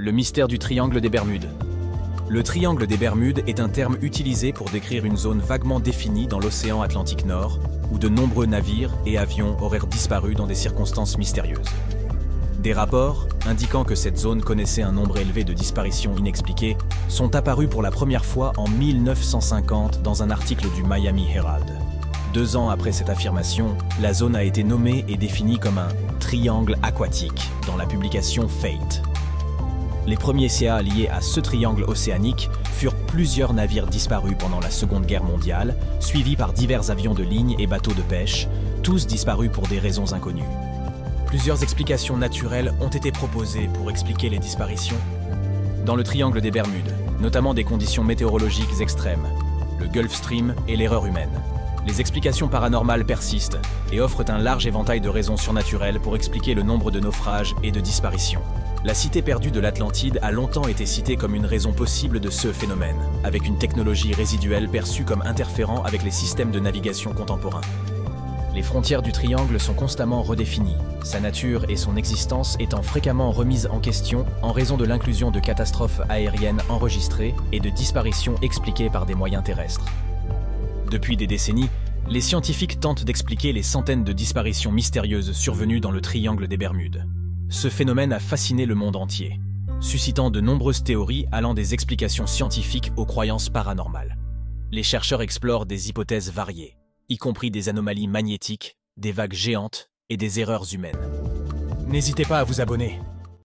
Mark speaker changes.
Speaker 1: Le mystère du triangle des Bermudes. Le triangle des Bermudes est un terme utilisé pour décrire une zone vaguement définie dans l'océan Atlantique Nord, où de nombreux navires et avions auraient disparu dans des circonstances mystérieuses. Des rapports, indiquant que cette zone connaissait un nombre élevé de disparitions inexpliquées, sont apparus pour la première fois en 1950 dans un article du Miami Herald. 2 ans après cette affirmation, la zone a été nommée et définie comme un « triangle aquatique » dans la publication Fate. Les premiers CA liés à ce triangle océanique furent plusieurs navires disparus pendant la Seconde Guerre mondiale, suivis par divers avions de ligne et bateaux de pêche, tous disparus pour des raisons inconnues. Plusieurs explications naturelles ont été proposées pour expliquer les disparitions. Dans le triangle des Bermudes, notamment des conditions météorologiques extrêmes, le Gulf Stream et l'erreur humaine. Les explications paranormales persistent et offrent un large éventail de raisons surnaturelles pour expliquer le nombre de naufrages et de disparitions. La cité perdue de l'Atlantide a longtemps été citée comme une raison possible de ce phénomène, avec une technologie résiduelle perçue comme interférant avec les systèmes de navigation contemporains. Les frontières du triangle sont constamment redéfinies, sa nature et son existence étant fréquemment remises en question en raison de l'inclusion de catastrophes aériennes enregistrées et de disparitions expliquées par des moyens terrestres. Depuis des décennies, les scientifiques tentent d'expliquer les centaines de disparitions mystérieuses survenues dans le triangle des Bermudes. Ce phénomène a fasciné le monde entier, suscitant de nombreuses théories allant des explications scientifiques aux croyances paranormales. Les chercheurs explorent des hypothèses variées, y compris des anomalies magnétiques, des vagues géantes et des erreurs humaines. N'hésitez pas à vous abonner.